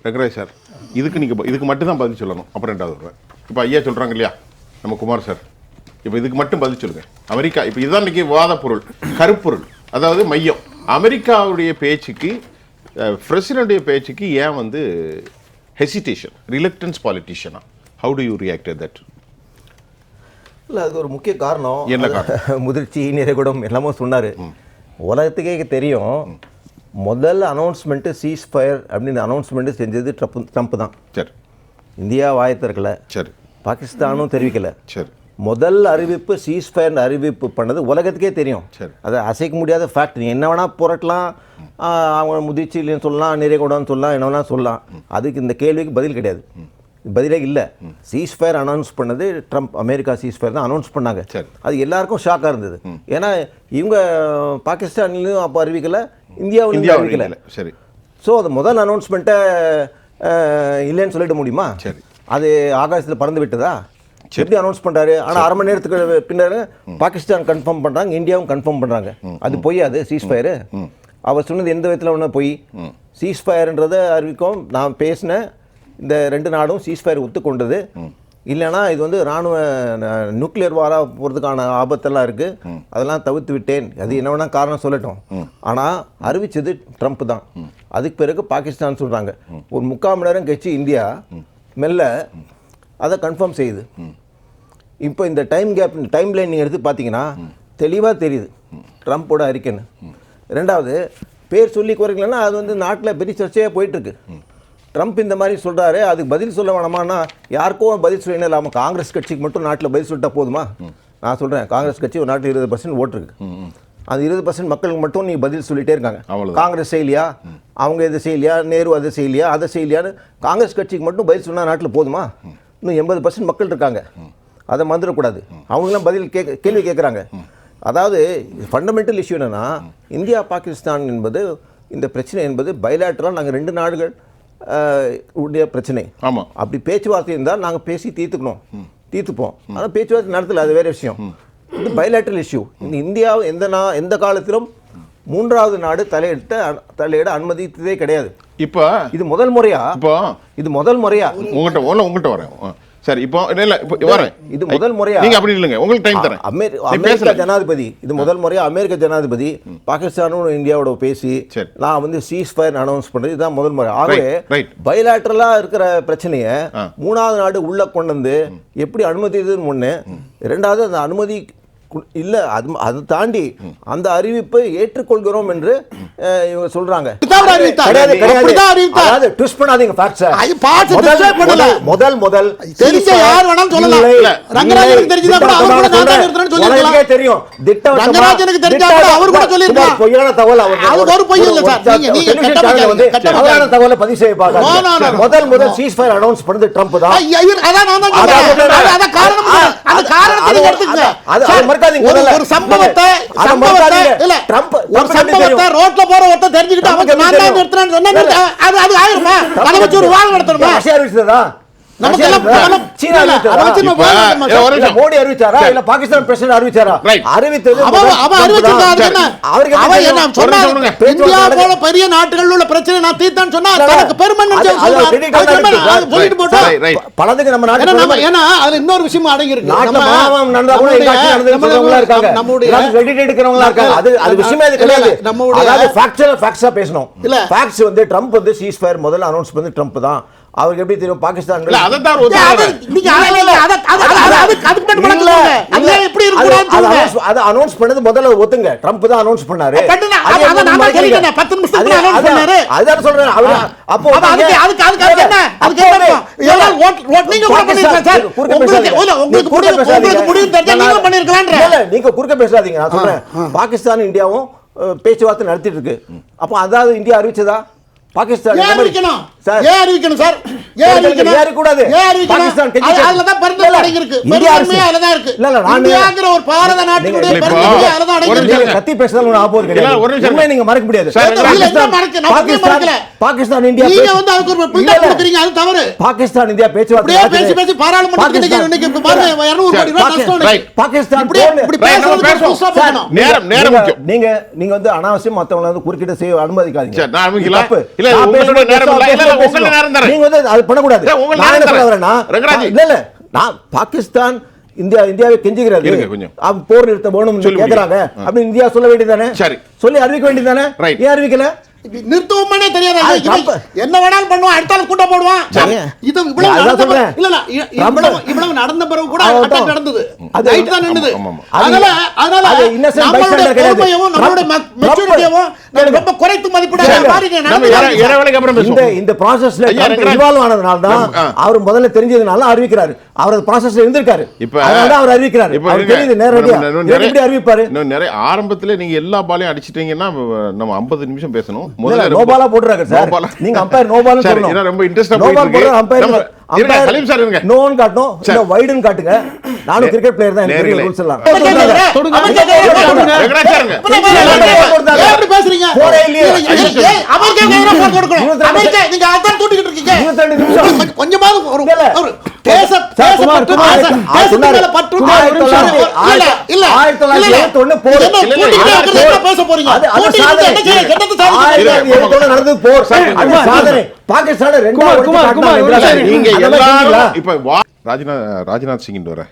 Rangaraj sir, இதுக்கு மட்டும் தான் பதில் சொல்லணும். அப்புறம் ரெண்டாவது வருவேன். இப்போ ஐயா சொல்கிறாங்க இல்லையா நம்ம குமார் சார், இப்போ இதுக்கு மட்டும் பதில் சொல்லுங்க. அமெரிக்கா இப்போ இதுதான் இன்றைக்கி வாத பொருள், கருப்பொருள், அதாவது மையம். அமெரிக்காவுடைய பேச்சுக்கு, பிரசிடென்ட்டுடைய பேச்சுக்கு ஏன் வந்து ஹெசிடேஷன், ரிலக்டன்ஸ் பாலிட்டிஷியனா? How do you react that? இல்லை, அதுக்கு ஒரு முக்கிய காரணம் என்ன காரணம்? முதிர்ச்சி, நிறைகுடம் எல்லாமே சொன்னார். உலகத்துக்கே தெரியும், முதல் அனௌன்ஸ்மெண்ட்டு சீஸ் ஃபயர் அப்படின்னு அனௌன்ஸ்மெண்ட்டு செஞ்சது ட்ரம்ப் தான். சரி. இந்தியா வாயத்திறக்கலை, சரி, பாகிஸ்தானும் தெரிவிக்கலை. சரி. முதல் அறிவிப்பு சீஸ் ஃபயர் அறிவிப்பு பண்ணது உலகத்துக்கே தெரியும். சரி. அதை அசைக்க முடியாத ஃபேக்ட். நீ என்ன வேணால் புரட்டலாம், அவங்க முதிர்ச்சி இல்லைன்னு சொல்லலாம், நிறைகுடம்னு சொல்லலாம், என்ன வேணால் சொல்லலாம். அதுக்கு இந்த கேள்விக்கு பதில் கிடையாது, பதிலே இல்லை. சீஸ் ஃபயர் அனௌன்ஸ் பண்ணது ட்ரம்ப், அமெரிக்கா சீஸ் ஃபயர் தான் அனௌன்ஸ் பண்ணாங்க. அது எல்லாருக்கும் ஷாக்காக இருந்தது. ஏன்னா இவங்க பாகிஸ்தான்லையும் அப்போ அறிவிக்கலை, இந்தியாவிலையும் அறிவிக்கலை. சரி. ஸோ அது முதல் அனௌன்ஸ்மெண்ட்டை இல்லைன்னு சொல்லிட முடியுமா? சரி. அது ஆகாசத்தில் பறந்து விட்டதா? எப்படி அனௌன்ஸ் பண்ணுறாரு? ஆனால் அரை மணி நேரத்துக்கு பின்னர் பாகிஸ்தான் கன்ஃபார்ம் பண்ணுறாங்க, இந்தியாவும் கன்ஃபார்ம் பண்ணுறாங்க. அது பொய், அது சீஸ் ஃபயரு. அவர் சொன்னது எந்த விதத்தில் ஒன்று பொய். சீஸ் ஃபயர்ன்றதை அறிவிக்கும். நான் பேசினேன், இந்த ரெண்டு நாடும் சீஸ் ஃபயர் ஒத்துக்கொண்டது. இல்லைனா இது வந்து இராணுவ நியூக்ளியர் வாரா போகிறதுக்கான ஆபத்தெல்லாம் இருக்குது, அதெல்லாம் தவிர்த்து விட்டேன். அது என்ன வேணால் காரணம் சொல்லட்டும். ஆனால் அறிவித்தது ட்ரம்ப் தான். அதுக்கு பிறகு பாகிஸ்தான் சொல்கிறாங்க. ஒரு 3/4 மணி நேரம் கழிச்சு இந்தியா மெல்ல அதை கன்ஃபார்ம் செய்யுது. இப்போ இந்த டைம் கேப், டைம் லைன் நீங்கள் எடுத்து பார்த்தீங்கன்னா தெளிவாக தெரியுது ட்ரம்ப்போட அறிக்கைன்னு. ரெண்டாவது, பேர் சொல்லி குறைக்கலன்னா அது வந்து நாட்டில் பெரிய சர்ச்சையாக போயிட்டுருக்கு. ட்ரம்ப் இந்த மாதிரி சொல்கிறாரு, அதுக்கு பதில் சொல்ல வேணாமான்னா யாருக்கோ பதில் சொல்லணும் இல்லாமல் காங்கிரஸ் கட்சிக்கு மட்டும் நாட்டில் பதில் சொல்லிட்டா போதுமா? நான் சொல்கிறேன், காங்கிரஸ் கட்சி ஒரு நாட்டில் 20% ஓட்டு இருக்கு. அந்த 20% மக்களுக்கு மட்டும் நீ பதில் சொல்லிகிட்டே இருக்காங்க. காங்கிரஸ் செய்யலையா, அவங்க எது செய்யலையா, நேரு அதை செய்யலையா, அதை செய்யலையான்னு காங்கிரஸ் கட்சிக்கு மட்டும் பதில் சொன்னால் நாட்டில் போதுமா? இன்னும் 80% மக்கள் இருக்காங்க, அதை மறந்துடக்கூடாது. அவங்களாம் பதில் கேள்வி கேட்குறாங்க. அதாவது ஃபண்டமெண்டல் இஷ்யூ என்னென்னா, இந்தியா பாகிஸ்தான் என்பது, இந்த பிரச்சனை என்பது பைலேட்டரால் நாங்கள் ரெண்டு நாடுகள் உடைய பிரச்சனை. ஆமாம், அப்படி பேச்சுவார்த்தை இருந்தால் நாங்கள் பேசி தீர்த்துப்போம். ஆனால் பேச்சுவார்த்தை நடத்தல, அது வேறு விஷயம். இது பைலேட்டரல் இஷ்யூ. இந்த இந்தியா எந்த காலத்திலும் மூன்றாவது நாடு தலையிட அனுமதித்ததே கிடையாது. இப்போ இது முதல் முறையா? இது முதல் முறையா? உங்கள்கிட்ட வரேன். சரி, இப்போ வரேன். இது முதல் முறையா? நீங்க அப்படி இல்லைங்க, உங்களுக்கு டைம் தரேன். அமெரிக்கா ஜனாதிபதி, இது முதல் முறையா அமெரிக்க ஜனாதிபதி பாகிஸ்தானும் இந்தியாவோட பேசி நான் வந்து சீஸ் ஃபயர் அனௌன்ஸ் பண்றது இதுதான் முதல் முறை. ஆகவே பைலேட்டரலா இருக்கிற பிரச்சனையை மூணாவது நாடு உள்ள கொண்டு வந்து எப்படி அனுமதிதுன்னு ஒண்ணு. இரண்டாவது, அந்த அனுமதி இல்லை, அதை தாண்டி அந்த அறிவிப்பை ஏற்றுக்கொள்கிறோம் என்று இவங்க சொல்றாங்க. தெரியும், தகவலை பதிவு செய்ய பார்க்க முதல் சீஸ் ஃபயர் அனௌன்ஸ் பண்ணது ட்ரம்ப் தான். ஒரு சம்பவத்தை ரோட்ல போற ஒருத்தர் தெரிஞ்சுக்கிட்டு அவங்க நான் தான் நிறுத்துறேன்னு சொன்னா அது ஆயிருமா? அதை வச்சு ஒரு வாழ நடத்தணுமா? மோடி அறிவிச்சாரா இல்ல பாகிஸ்தான் பிரசிடென்ட் அறிவிச்சாரா? அறிவித்தது இந்தியா போல பெரிய நாடுகள் உள்ள பிரச்சனை நான் தீர்த்தேன்னு சொன்னா பலதுக்கு நம்ம நாடு. ஏன்னா அதுல இன்னொரு விஷயம் அடங்கி இருக்கு. பேசணும் இல்ல, ஃபேக்ட்ஸ் வந்து ட்ரம்ப் வந்து சீஸ் ஃபயர் முதல்ல அனௌன்ஸ் பண்ணி ட்ரம்ப் தான். அவருக்கு எப்படி தெரியும் பாகிஸ்தான்? அதை அனௌன்ஸ் பண்ணது முதல்ல ஒத்துங்க, ட்ரம்ப் தான் அனௌன்ஸ் பண்ணாரு. அதான் சொல்றேன். அப்போ நீங்க குறுக்க பேசாதீங்க. நான் சொல்றேன், பாகிஸ்தான் இந்தியாவும் பேச்சுவார்த்தை நடத்திட்டு இருக்கு. அப்போ அதாவது இந்தியா அறிவிச்சதா? பாகிஸ்தான் அறிவிக்கணும் சார். ஏன் அறிவிக்கணும்? ஏறக்கூடாது. ஏன் அறிவிக்கணும்? பாகிஸ்தான் கெஞ்சி அதுல தான் பெருந்தன்மை அடங்கி இருக்கு. இந்திய அரசு- பெருந்தன்மை அதுல தான் இருக்கு. இல்ல, இல்ல, நான் இந்தியாங்கிற ஒரு பாரத நாட்டினுடைய இப்போ- பெருந்தன்மை அதுல தான் அடங்கி ஒரு இருக்கு. நிமிஷம். கத்தி பேசுறது ஒண்ணு ஆபத்து இல்ல, ஒரு கிடையாது. நிமிஷம். உண்மையை நீங்க மறக்க முடியாது. சார், இல்ல, இல்ல, மறக்க- நான் உண்மையை மறக்கல. பாகிஸ்தான் இந்தியா நீங்க பேச்சு- வந்து அதுக்கு ஒரு இல்ல, பில்டப் இல்ல. கொடுக்குறீங்க, அது தவறு. பாகிஸ்தான் இந்தியா பேச்சுவார்த்தை இப்படியே பேசி நடக்குது. பேசி பாராளுமன்றத்துக்கு பாகிஸ்தான் இன்னைக்கு இப்ப பாருங்க 200 கோடி ரூபாய் நஷ்டம் ரைட். இருக்கு. பாகிஸ்தான் இப்படியே போர்ல- இப்படி ரைட், பேசுறதுக்கு பேசுவோம். full stop சார், பண்ணணும். நேரம் முக்கியம். நீங்க வந்து அனாவசியம் மத்தவங்கள வந்து குறுக்கிட்டு செய்ய அனுமதிக்காதீங்க. சரி, நான் ஆரம்பிக்கல. இது தப்பு. இல்ல, நான் உங்களோட பேசும்போது நேரம் இல்ல. இல்ல, பேசணும். உங்களோட நேரம் தரேன். நீங்க வந்து அது பண்ணக்கூடாது. இல்ல, உங்களோட நான் நேரம் என்ன சொல்ல தரேன். வரேன்னா, ரங்கராஜ். இல்ல நான் பாகிஸ்தான் இந்தியாவை கெஞ்சுகிறது. இருங்க கொஞ்சம். போர் நிறுத்த வேணும் சொல்லி கேக்குறாங்க. அப்படி இந்தியா சொல்ல வேண்டியதானே? சரி. சொல்லி அறிவிக்க வேண்டியதானே? ரைட். ஏன் அறிவிக்கல? நிறுத்தவுமே தெரியாது. அது இவன் தப்பு. என்ன வேணாலும் பண்ணுவான், அடுத்த நாள் கூட்டம் போடுவான். சரி. இது இவ்வளவு அதான் நடந்த சொல்றேன். இல்ல இல்ல இவ்வளவு நடந்த பிறகு கூட அதான். அட்டாக் நடந்தது. அது- ரைட் தான் நின்னுது. ஆமா, ஆமா. அதனால அது innocent நம்மளுடைய bystander கிடையாது. பொறுமையும் நம்மளுடைய மெச்சூரிட்டியும் ரொம்ப குறைத்து மதிப்பிடாத சரி. மாதிரி நம்ம இறைவனுக்கு அப்புறம் பேசுவோம். இந்த ப்ராசஸ்ல ஐயா, ரங்கராஜ். இன்வால்வ் ஆனதுனால தான் அவர் முதல்ல தெரிஞ்சதுனால அறிவிக்கிறாரு. அவர் ப்ராசஸ்ல இருந்திருக்காரு. இப்ப அதனால தான் அவர் அறிவிக்கிறாரு. இப்ப அவர் தெரியுது நேரடியா. இவர் எப்படி அறிவிப்பாரு? இன்னும் நிறைய ஆரம்பத்துல நீங்க எல்லா பாலையும் அடிச்சிட்டீங்கன்னா நம்ம 50 நிமிஷம் பேசணும். இல்ல, நோபாலா போட்டுறாங்க சார். நோபாலா. நீங்க அம்பையர் நோபால்னு சரி, சொல்லணும். ஏன்னா ரொம்ப இன்ட்ரெஸ்டா நோபால் போயிட்டு போடுற இருக்கு. அம்பையர் நம்ம இருங்க, சலீம் சார் இருங்க. நோன்னு காட்டணும். இல்ல வைடுன்னு காட்டுங்க. நானும் கிரிக்கெட் பிளேயர் தான். எனக்கு தெரியும் நேர்களே. ரூல்ஸ் எல்லாம். ரங்கராஜ் சார் இருங்க. எப்படி பேசுறீங்க? போரே இல்லையே. அமெரிக்கா கையில போர் கொடுக்கணும். அமெரிக்கா நீங்க அதான் தூட்டிக்கிட்டு இருக்கீங்க. 22 நிமிஷம். கொஞ்சமாவது ஒரு இல்ல. ஒரு தேச சார், குமார், தேசப்பற்று, குமார், தேசத்து சொன்னாரு. மேல பற்று, குமார், ஒரு நிமிஷம். இல்ல, இல்ல, 1971 போர். என்ன தூட்டிக்கிட்டே இருக்கிறது என்ன பேச போறீங்க? அது தூட்டிக்கிட்டு சாதனை. என்ன செய்ய? என்னத்தை சாதிக்க? 1971 நடந்தது போர். அது குமார், சாதனை. பாகிஸ்தான குமார், குமார், ஒரு நிமிஷம். நீங்க அந்த மாதிரி எல்லாரும் இருக்கீங்களா? இப்ப ராஜ்நாத் சிங் வர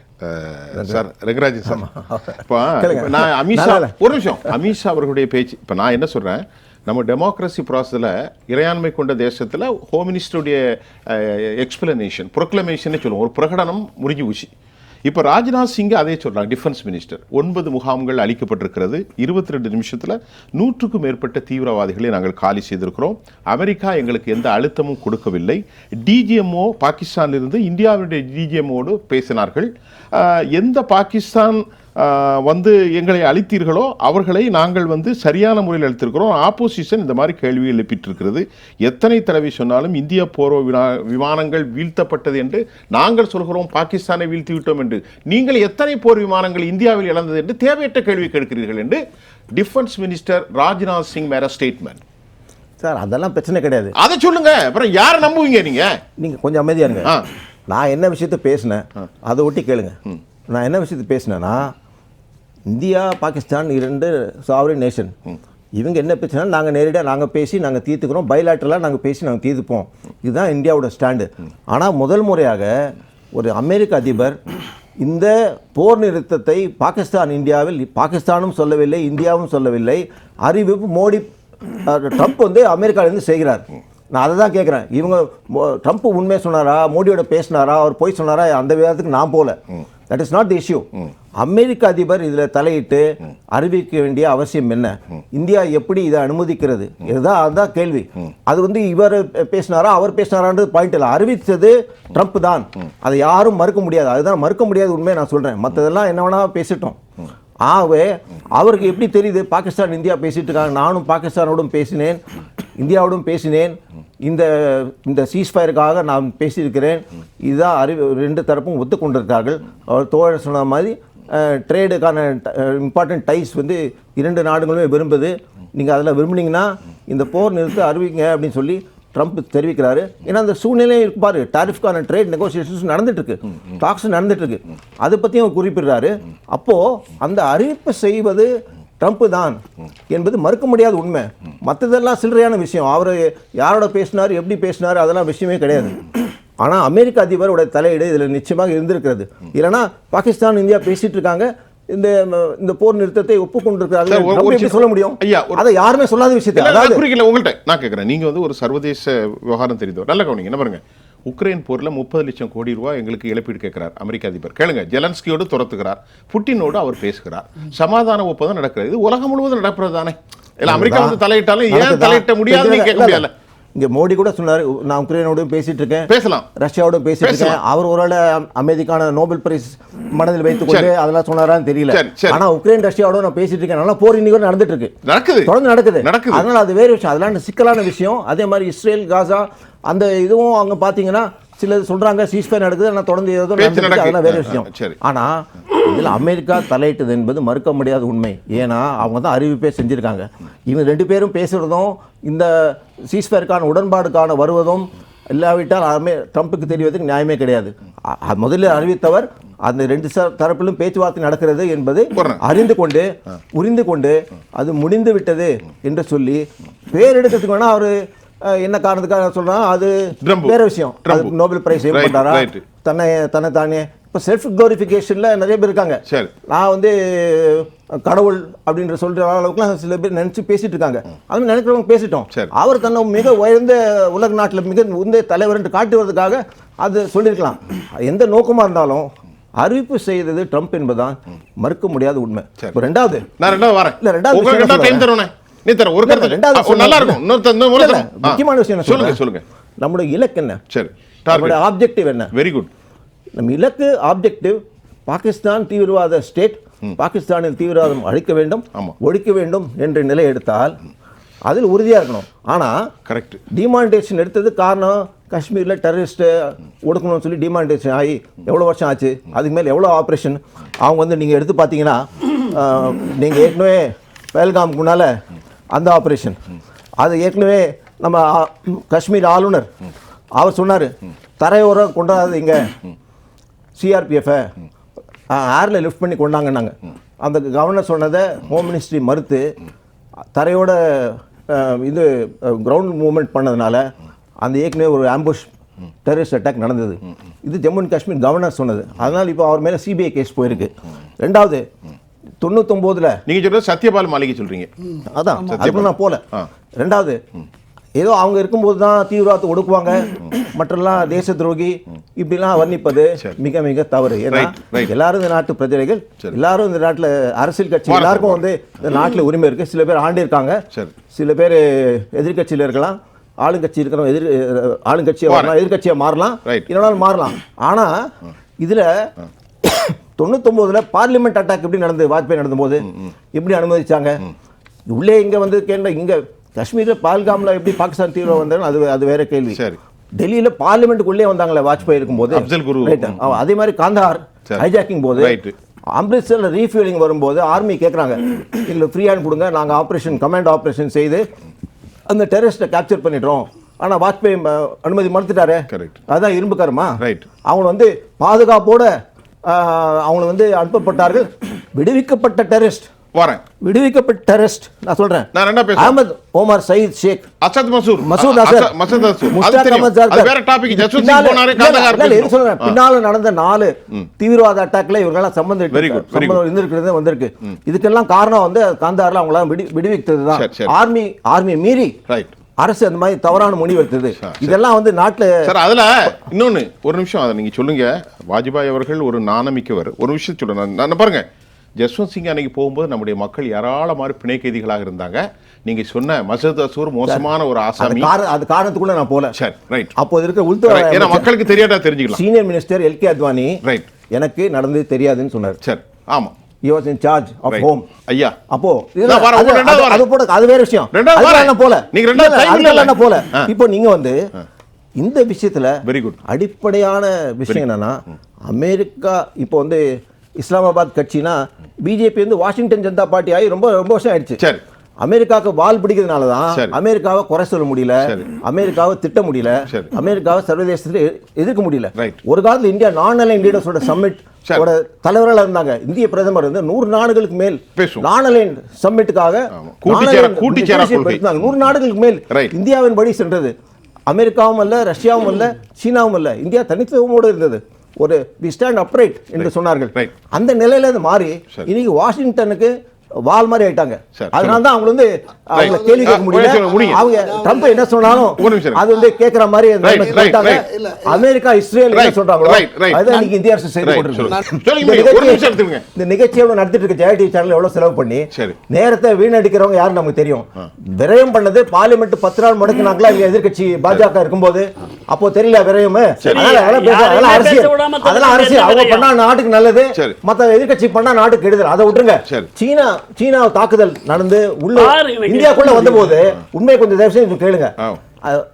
சார் ரங்கராஜ் சார் இப்ப கேளுங்க. நான் அமித்ஷா நல்லா இல்ல. ஒரு நிமிஷம் அமித்ஷா அவர்களுடைய பேச்சு இப்ப நான் என்ன சொல்றேன் நம்ம டெமோக்ரஸி ப்ராசஸில் இறையாண்மை கொண்ட தேசத்தில் ஹோம் மினிஸ்டருடைய எக்ஸ்பிளனேஷன் ப்ரொக்ளமேஷன் சொல்லுவோம் ஒரு பிரகடனம் முடிஞ்சு போச்சு இப்போ ராஜ்நாத் சிங் அதே சொல்றாங்க டிஃபென்ஸ் மினிஸ்டர் 9 முகாம்கள் அளிக்கப்பட்டிருக்கிறது 22 நிமிஷத்தில் 100க்கும் மேற்பட்ட தீவிரவாதிகளை நாங்கள் காலி செய்திருக்கிறோம் அமெரிக்கா எங்களுக்கு எந்த அழுத்தமும் கொடுக்கவில்லை டிஜிஎம்ஓ பாகிஸ்தானிலிருந்து இந்தியாவுடைய டிஜிஎம்ஓடு பேசினார்கள் எந்த பாகிஸ்தான் வந்து எங்களை அளித்தீர்களோ அவர்களை நாங்கள் வந்து சரியான முறையில் அளித்திருக்கிறோம் ஆப்போசிஷன் இந்த மாதிரி கேள்வி எழுப்பிட்டிருக்கிறது எத்தனை தடவை சொன்னாலும் இந்திய போர் விமானங்கள் வீழ்த்தப்பட்டது என்று நாங்கள் சொல்கிறோம் பாகிஸ்தானை வீழ்த்தி விட்டோம் என்று நீங்கள் எத்தனை போர் விமானங்கள் இந்தியாவில் இழந்தது என்று தேவையற்ற கேள்வி கேட்கிறீர்கள் என்று டிஃபென்ஸ் மினிஸ்டர் ராஜ்நாத் சிங் மேர ஸ்டேட்மெண்ட் சார் அதெல்லாம் பிரச்சனை கிடையாது அதை சொல்லுங்க அப்புறம் யாரை நம்புவீங்க நீங்க கொஞ்சம் அமைதியா இருங்க நான் என்ன விஷயத்தை பேசினேன் அதை ஒட்டி கேளுங்க நான் என்ன விஷயத்தை பேசினேன்னா இந்தியா பாகிஸ்தான் 2 சாவரின் நேஷன் இவங்க என்ன பிரச்சனை நாங்கள் நேரடியாக நாங்கள் பேசி நாங்கள் தீர்த்துக்கிறோம் பைலாட்டரலாக நாங்கள் பேசி நாங்கள் தீர்த்துப்போம் இதுதான் இந்தியாவோட ஸ்டாண்டு ஆனால் முதல் முறையாக ஒரு அமெரிக்க அதிபர் இந்த போர் நிறுத்தத்தை இந்தியாவில் பாகிஸ்தானும் சொல்லவில்லை இந்தியாவும் சொல்லவில்லை அறிவிப்பு மோடி ட்ரம்ப் வந்து அமெரிக்காவிலேருந்து செய்கிறார் நான் அதை தான் கேட்குறேன் இவங்க ட்ரம்ப் உண்மையை சொன்னாரா மோடியோட பேசினாரா அவர் போய் சொன்னாரா அந்த விதத்துக்கு நான் போகல that is not the issue அமெரிக்க அதிபர் இதில் தலையிட்டு அறிவிக்க வேண்டிய அவசியம் என்ன இந்தியா எப்படி இதை அனுமதிக்கிறது இதுதான் அதுதான் கேள்வி அது வந்து இவர் பேசினாரா அவர் பேசினாரான்றது பாயிண்ட் இல்லை அறிவித்தது ட்ரம்ப் தான் அதை யாரும் மறுக்க முடியாது அதுதான் மறுக்க முடியாது உண்மையை நான் சொல்கிறேன் மற்றதெல்லாம் என்ன வேணா பேசிட்டோம் ஆகவே அவருக்கு எப்படி தெரியுது பாகிஸ்தான் இந்தியா பேசிட்டு இருக்காங்க நானும் பாகிஸ்தானோடும் பேசினேன் இந்தியாவோடும் பேசினேன் இந்த சீஸ்ஃபயருக்காக நான் பேசியிருக்கிறேன் இதுதான் ரெண்டு தரப்பும் ஒத்துக்கொண்டிருக்கார்கள் அவர் தோழர் சொன்ன மாதிரி ட்ரேடுக்கான இம்பார்ட்டன்ட் டைஸ் வந்து 2 நாடுகளுமே விரும்புது நீங்கள் அதில் விரும்புனீங்கன்னா இந்த போர் நிறுத்த அறிவிங்க அப்படின்னு சொல்லி ட்ரம்ப் தெரிவிக்கிறாரு ஏன்னா அந்த சூழ்நிலையை இருப்பாரு டாரிஃப்கான ட்ரேட் நெகோசியேஷன்ஸ் நடந்துட்டு இருக்கு டாக்ஸ் நடந்துட்டு இருக்கு அதை பற்றியும் அவர் குறிப்பிடுறாரு அப்போது அந்த அறிவிப்பு செய்வது ட்ரம்ப் தான் என்பது மறுக்க முடியாத உண்மை மற்றதெல்லாம் சில்லறையான விஷயம் அவர் யாரோட பேசினார் எப்படி பேசினார் அதெல்லாம் விஷயமே கிடையாது ஆனால் அமெரிக்க அதிபரோட தலையீடு இதில் நிச்சயமாக இருந்திருக்கிறது இல்லைன்னா பாகிஸ்தான் இந்தியா பேசிட்டு இருக்காங்க இந்த போர் நிறுத்தத்தை ஒப்புக்கொண்டிருக்கிறார்கள் சொல்ல முடியும் அதை யாருமே சொல்லாத விஷயத்தை குறிக்கல உங்கள்கிட்ட நான் கேட்குறேன் நீங்கள் வந்து ஒரு சர்வதேச விவகாரம் தெரிந்தவர் நல்ல கவனிங்க என்ன பாருங்க உக்ரைன் போரில் 30 லட்சம் கோடி ரூபாய் எங்களுக்கு இழப்பீடு கேட்கிறார் அமெரிக்க அதிபர் கேளுங்க ஜெலன்ஸ்கியோடு துரத்துகிறார் புட்டினோடு அவர் பேசுகிறார் சமாதான ஒப்பந்தம் நடக்கிறது இது உலகம் முழுவதும் நடக்கிறது தானே இல்லை அமெரிக்கா வந்து தலையிட்டாலும் ஏன் தலையிட்ட முடியாதுன்னு கேட்க முடியல இங்கே மோடி கூட சொன்னார் நான் உக்ரைனோடும் பேசிட்டு இருக்கேன் பேசலாம் ரஷ்யாவோடும் பேசிட்டு இருக்கேன் அவர் ஒருவேளை அமெரிக்கான நோபல் பிரைஸ் மனதில் வைத்துக்கொண்டு அதெல்லாம் சொன்னாரான்னு தெரியல ஆனா உக்ரைன் ரஷ்யாவோட நான் பேசிட்டு இருக்கேன் நல்லா போர் இன்னைக்கு நடந்துட்டு இருக்கு தொடர்ந்து நடக்குது அதனால அது வேறு விஷயம் அதெல்லாம் சிக்கலான விஷயம் அதே மாதிரி இஸ்ரேல் காசா அந்த இதுவும் அவங்க பார்த்தீங்கன்னா சில சொல்றாங்க சீஸ்ஃபயர் நடக்குது, ஆனால் தொடர்ந்து ஏதோ நடந்துருக்கு, அதெல்லாம் வேற விஷயம். ஆனால் இதில் அமெரிக்கா தலையிட்டது என்பது மறுக்க முடியாத உண்மை. ஏன்னா அவங்க தான் அறிவிப்பே செஞ்சுருக்காங்க. இவங்க 2 பேரும் பேசுகிறதும் இந்த சீஸ்ஃபயருக்கான உடன்பாடுக்கான வருவதும் இல்லாவிட்டால் ட்ரம்ப்புக்கு தெரிவதற்கு நியாயமே கிடையாது. முதலில் அறிவித்தவர் அந்த 2 தரப்பிலும் பேச்சுவார்த்தை நடக்கிறது என்பது புரிந்து கொண்டு அது முடிந்து விட்டது என்று சொல்லி பேர் எடுக்கிறதுக்கு வேணா அவர் என்ன காரணத்துக்காக சொல்றா அது வேற விஷயம். அது நோபல் பிரைஸ் பண்றாரா தன்னை தானே இப்போ செல்ஃப் குளோரிஃபிகேஷன்ல நிறைய பேர் இருக்காங்க. நான் வந்து கடவுள் அப்படின்ற சொல்ற அளவுக்குலாம் சில பேர் நினைச்சு பேசிட்டு இருக்காங்க. அது நினைக்கிறவங்க பேசிட்டோம். அவர் தன்னை மிக உயர்ந்த உலக நாட்டில் மிக உயர்ந்த தலைவர் என்று காட்டுவதற்காக அது சொல்லியிருக்கலாம். எந்த நோக்கமா இருந்தாலும் அறிவிப்பு செய்தது ட்ரம்ப் என்பதுதான் மறுக்க முடியாத உண்மை. ரெண்டாவது முக்கியமான விஷயம் சொல்லுங்க. நம்முடைய இலக்கு என்ன? நம்முடைய ஆப்ஜெக்டிவ் என்ன? Very good. நம்ம இலக்கு ஆப்ஜெக்டிவ் பாகிஸ்தான் தீவிரவாத ஸ்டேட், பாகிஸ்தானில் தீவிரவாதம் ஒழிக்க வேண்டும் என்ற நிலை எடுத்தால் அதில் உறுதியாக இருக்கணும். ஆனால் கரெக்ட் டிமானிட்டேஷன் எடுத்தது காரணம் காஷ்மீரில் டெரரிஸ்ட்டை ஒடுக்கணும்னு சொல்லி டிமானிட்டேஷன் ஆகி எவ்வளோ வருஷம் ஆச்சு, அதுக்கு மேலே எவ்வளோ ஆப்ரேஷன். அவங்க வந்து நீங்கள் எடுத்து பார்த்தீங்கன்னா நீங்கள் ஏற்கனவே பஹல்காமுக்கு முன்னால் அந்த ஆப்ரேஷன், அது ஏற்கனவே நம்ம காஷ்மீர் ஆளுநர் அவர் சொன்னார் தரையோரம் கொண்டாதீங்க சிஆர்பிஎஃப்பை ஏரில் லிஃப்ட் பண்ணி கொண்டாங்கன்னாங்க. அந்த கவர்னர் சொன்னதை ஹோம் மினிஸ்ட்ரி மறுத்து தரையோட இது கிரவுண்ட் மூவ்மெண்ட் பண்ணதுனால அந்த ஏற்கனவே ஒரு ஆம்புஷ் டெரரிஸ்ட் அட்டாக் நடந்தது. இது ஜம்மு அண்ட் காஷ்மீர் கவர்னர் சொன்னது. அதனால் இப்போ அவர் மேலே சிபிஐ கேஸ் போயிருக்கு. ரெண்டாவது 99 நீங்க சொல்றது சத்யபால் மாளிகை சொல்றீங்க. அதான் அதுக்கு நான் போல. ரெண்டாவது ஏதோ அவங்க இருக்கும்போது தான் தீவிரவாதத்தை ஒடுக்குவாங்க, மற்றெல்லாம் தேச துரோகி இப்படிலாம் வர்ணிப்பது மிக மிக தவறு. ஏன்னா எல்லாரும் இந்த நாட்டு பிரஜைகள், எல்லாரும் இந்த நாட்டில் அரசியல் கட்சி எல்லாருக்கும் வந்து இந்த நாட்டில் உரிமை இருக்கு. சில பேர் ஆண்டிருக்காங்க, சில பேர் எதிர்கட்சியில் இருக்கலாம், ஆளுங்கட்சி இருக்கிறவங்க ஆளுங்கட்சியை வரலாம், எதிர்கட்சியை மாறலாம், என்னன்னாலும் மாறலாம். ஆனால் இதில் 99 பார்லிமெண்ட் அட்டாக் எப்படி நடந்தது, வாஜ்பாய் நடந்தபோது எப்படி அனுமதிச்சாங்க? உள்ளே இங்கே வந்து இங்கே காஷ்மீரில் பால்காமில் எப்படி பாகிஸ்தான் தீவிரம் வந்தாலும் அது வேற கேள்வி. டெல்லியில் பார்லிமெண்ட்டுக்குள்ளே வந்தாங்களே வாஜ்பாய் இருக்கும்போது, அதே மாதிரி காந்தார் ஹைஜாக்கிங் போது, அம்ரித்சரில் ரீஃபியூலிங் வரும்போது ஆர்மி கேட்குறாங்க எங்களுக்கு ஃப்ரீயாக கொடுங்க, நாங்கள் ஆப்ரேஷன் கமாண்ட் ஆப்ரேஷன் செய்து அந்த டெரரிஸ்ட்டை கேப்சர் பண்ணிடுறோம். ஆனால் வாஜ்பாய் அனுமதி மறுத்துட்டாரு. அதுதான் இரும்பு கருமா. அவங்க வந்து பாதுகாப்போட அவங்க வந்து அனுப்பப்பட்டார்கள். விடுவிக்கப்பட்ட டெரரிஸ்ட் விடுவிக்கப்பட்ட டெரரிஸ்ட் நான் சொல்றேன். அஹமத் ஓமர் சயீத் ஷேக், அசத் மசூத், மசூத் அசர், முஸ்தாக் அஹமத் ஜார்கர், வேற டாபிக். பின்னால நடந்த 4 தீவிரவாத அட்டாக்ல இவங்கெல்லாம் சம்பந்தம் இருந்திருக்கிறது வந்திருக்கு. இதுக்கெல்லாம் காரணம் வந்து காந்தாரில் அவங்களாம் விடுவித்தது தான். ஆர்மி மீறி அரசு அந்த மாதிரி தவறான முடிவு எடுத்தது. இதெல்லாம் வந்து நாட்டில் சார். அதில் இன்னொன்று ஒரு நிமிஷம் அதை நீங்கள் சொல்லுங்க. வாஜ்பாய் அவர்கள் ஒரு நாணமிக்கவர். ஒரு விஷயம் சொல்லுங்க. நான் பாருங்க, ஜஸ்வந்த் சிங் அன்னைக்கு போகும்போது நம்முடைய மக்கள் ஏராளமான பிணை கைதிகளாக இருந்தாங்க. நீங்க சொன்ன மசூத் அசூர் மோசமான ஒரு ஆசாமி, அது காரணத்துக்குள்ள நான் போல. சரி, ரைட். அப்போ இருக்க உள்துறை ஏன்னா மக்களுக்கு தெரியாதா தெரிஞ்சுக்கலாம். Senior minister L K Advani right எனக்கு நடந்தது தெரியாதுன்னு சொன்னார். சரி, ஆமா. He was in charge of home. ஐயா அப்போ அது வேற விஷயம். போல நீங்க ரெண்டாவது போல. இப்போ நீங்க வந்து இந்த விஷயத்துல வெரி குட் அடிப்படையான விஷயம் என்னன்னா, அமெரிக்கா இப்போ வந்து இஸ்லாமாபாத் கட்சினா பிஜேபி வந்து வாஷிங்டன் ஜனதா பார்ட்டி ஆகி ரொம்ப வருஷம் ஆயிடுச்சு. சரி. அமெரிக்காவுக்கு வால் பிடிக்கிறதுனால தான் அமெரிக்காவை குறை சொல்ல முடியல, அமெரிக்காவை திட்ட முடியல, அமெரிக்காவை சர்வதேசத்தில் எதிர்க்க முடியல. ஒரு காலத்தில் இந்தியா நான் அலைன் லீடர்ஸோட சம்மிட் தலைவர்களாக இருந்தாங்க. இந்திய பிரதமர் வந்து 100 நாடுகளுக்கு மேல் நான் அலைன் சம்மிட்டுக்காக 100 நாடுகளுக்கு மேல் இந்தியாவின் படி சென்றது. அமெரிக்காவும் அல்ல, ரஷ்யாவும் அல்ல, சீனாவும் அல்ல, இந்தியா தனித்துவமோடு இருந்தது. ஒரு வி ஸ்டாண்ட் அப்ரைட் என்று சொன்னார்கள். அந்த நிலையில இருந்து மாறி இன்னைக்கு வாஷிங்டனுக்கு வால் மாதிரி ஆயிட்டாங்க. அதனால தான் அவங்க வந்து அவங்க கேள்வி கேட்க முடியல. அவங்க ட்ரம்ப் என்ன சொன்னாலும் அது வந்து கேட்கிற மாதிரி அமெரிக்கா இஸ்ரேல் என்ன சொல்றாங்களோ அதுதான் இன்னைக்கு இந்திய அரசு செய்து கொண்டிருக்கு. இந்த நிகழ்ச்சியை நடத்திட்டு இருக்க ஜெயா டிவி சேனல் எவ்வளவு செலவு பண்ணி நேரத்தை வீணடிக்கிறவங்க யாரும் நமக்கு தெரியும். விரயம் பண்ணது பார்லிமெண்ட் 10 நாள் முடக்கினாங்களா இல்ல எதிர்கட்சி பாஜக இருக்கும்போது? அப்போ தெரியல விரயம். அரசியல், அதெல்லாம் அரசியல். அவங்க பண்ணா நாட்டுக்கு நல்லது, மத்த எதிர்கட்சி பண்ணா நாட்டுக்கு கெடுதல். அதை விட்டுருங்க. சீனா தாக்குதல் நடந்து உள்ள இந்தியாக்குள்ள வந்த போது உண்மை கொஞ்சம் தயவு செய்து கேளுங்க.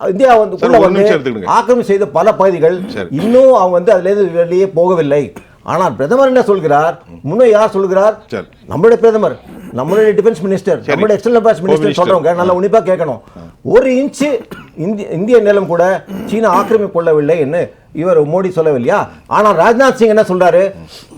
இந்தியா வந்து சார், உள்ள ஒரு வந்து நிமிஷம் எடுத்துக்கிடுங்க. ஆக்கிரமிப்பு செய்த பல பகுதிகள் சரி. இன்னும் அவங்க வந்து அதுல இருந்து வெளியே போகவில்லை. ஆனால் பிரதமர் என்ன சொல்கிறார்? முன்னே யார் சொல்கிறார்? சரி. நம்மளுடைய பிரதமர், நம்மளுடைய டிஃபென்ஸ் மினிஸ்டர், சரி. நம்மளுடைய எக்ஸ்டர்னல் அஃபேர்ஸ் மினிஸ்டர் மினிஸ்டர். சொல்றவங்க நல்லா உன்னிப்பா கேட்கணும். ஒரு இன்ச்சு இந்திய நிலம் கூட சீனா ஆக்கிரமிப்பு கொள்ளவில்லை என்று இவர் மோடி சொல்லவில்லையா? ஆனால் ராஜ்நாத் சிங் என்ன சொல்றாரு?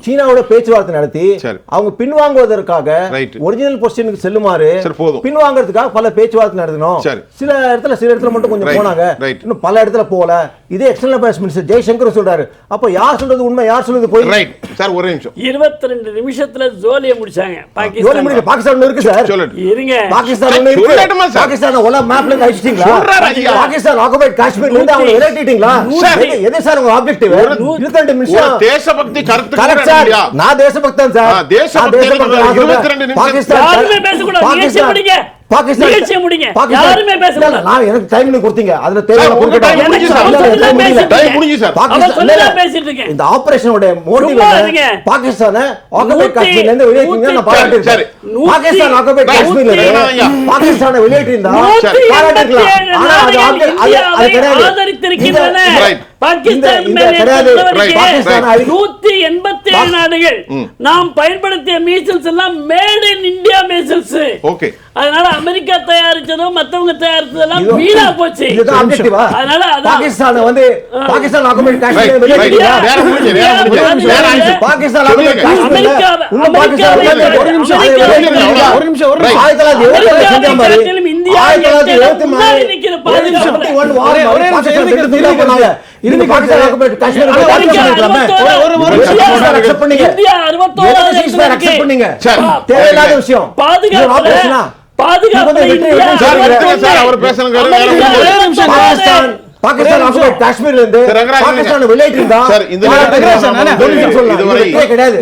சீனாவோட பேச்சுவார்த்தை நடத்தி சரி. அவங்க பின்வாங்குவதற்காக Right. ஒரிஜினல் பொசிஷனுக்கு செல்லுமாறு சரி, போதும். பின்வாங்கறதுக்காக பல பேச்சுவார்த்தை நடத்தினோம். சரி. சில இடத்துல மட்டும் கொஞ்சம் Right. போனாங்க, Right. இன்னும் பல இடத்துல போகல. இதே எக்ஸ்டர்னல் அஃபேர்ஸ் மினிஸ்டர் ஜெய்சங்கர் சொல்றாரு. அப்ப யார் சொல்றது உண்மை, யார் சொல்றது பொய்? ரைட் சார், ஒரே நிமிஷம். 22 நிமிஷத்துல ஜோலியை முடிச்சாங்க யோலி முடிக்க பாகிஸ்தான் இருக்கு சார். சொல்லட்டும். இருங்க. பாகிஸ்தான் ஒண்ணு இருக்கு. சொல்லட்டுமா சார்? பாகிஸ்தான் உலக மேப்ல இருந்து அழிச்சிட்டீங்களா? சொல்றாரு ஐயா. பாகிஸ்தான் ஆக்குபைட் காஷ்மீர்ல இருந்து அவங்க விரட்டிட்டீங்களா? சார். எது சார் உங்க ஆப்ஜெக்டிவ்? 22 ஒரு நிமிஷம். தேசபக்தி கருத்து கரெக்ட் சார். நான் தேசபக்தன் சார். தேசபக்தி நான் தேசபக்தன். 22 நிமிஷம். பாகிஸ்தான் யாருமே பேசக்கூடாது. நிகழ்ச்சியை முடிங்க. நிகழ்ச்சியை முடிங்க. யாருமே பேசக்கூடாது. நான் எனக்கு டைம் கொடுத்தீங்க. அதுல தேவையான சார், உங்க time முடிஞ்சு சார். time முடியல. டைம் முடிஞ்சு சார். அவர் சொல்லதான் பேசிட்டு இருக்கேன். இந்த ஆபரேஷனோட மோட்டிவ் சும்மா இருங்க. பாகிஸ்தான ஆக்குபைட் காஷ்மீர்ல இருந்து வெளியேற்றீங்க. நான் பாராட்டுறேன். சரி. பாகிஸ்தான் ஆக்குபைட் காஷ்மீர்ல இருந்து பாகிஸ்தான வெளியேற்றிருந்தா பாராட்டிருக்கலாம். ஆனா அது கிடையாது. ஆதரித்திருக்கின்றன. Right. பாகிஸ்தான் இந்த மேலே கிடையாது. பொறுத்தவரைக்கும் பாகிஸ்தான் 187 நாடுகள் நாம் பயன்படுத்திய மீசல்ஸ் எல்லாம் made in India measles. Okay. அதனால அமெரிக்கா தயாரிச்சதும் மத்தவங்க தயாரிச்சதெல்லாம் இது- வீணா போச்சு. இதுதான் objective ஆ? அதனால அதான் பாகிஸ்தான வந்து பாகிஸ்தான் ஆக்குபைட் காஷ்மீர்ல Right, right. வெளியேற்றிட்டீங்களா? நேரம் முடிஞ்சு, நேரம் முடிஞ்சு. நேரம் ஆயிடுச்சு. பாகிஸ்தான் ஆக்குபைட் காஷ்மீர்ல அமெரிக்கா- இன்னும் பாகிஸ்தான் அமெரிக்கா- ஒரு நிமிஷம் அமெரிக்கா- வெளியேற்றிட்டீங்களா? ஒரு நிமிஷம், ஒரு நிமிஷம். 1974 செஞ்ச மாதிரி இந்தியா 1974 முன்னாடி நிக்கிற பாதுகாப்பு. 51 வார் மாதிரி பாகிஸ்தான் விட்டு தூர போனாங்க. இதுக்கு பாகிஸ்தான் ஆக்குபைட் காஷ்மீர்ல போய் அமெரிக்கா accept பண்ணிக்கலாமே. 61 accept பண்ணீங்க. இந்தியா 61 accept பண்ணீங்க. சரி. தேவையில்லாத விஷயம். இது ஒரு operation ஆ? பாதுகாப்பு சார், விட்டுருங்க சார், அவர் பேசணுங்க. பாகிஸ்தான் ஆக்குபைட் காஷ்மீர்ல இருந்து சார், ரங்கராஜன் பாகிஸ்தான் வெளியேற்றிருந்தா சார், இந்த பாராட்டுறேன். ரங்கராஜன், ஒரு நிமிஷம் சொல்லலாம். இதுவரை இது கிடையாது.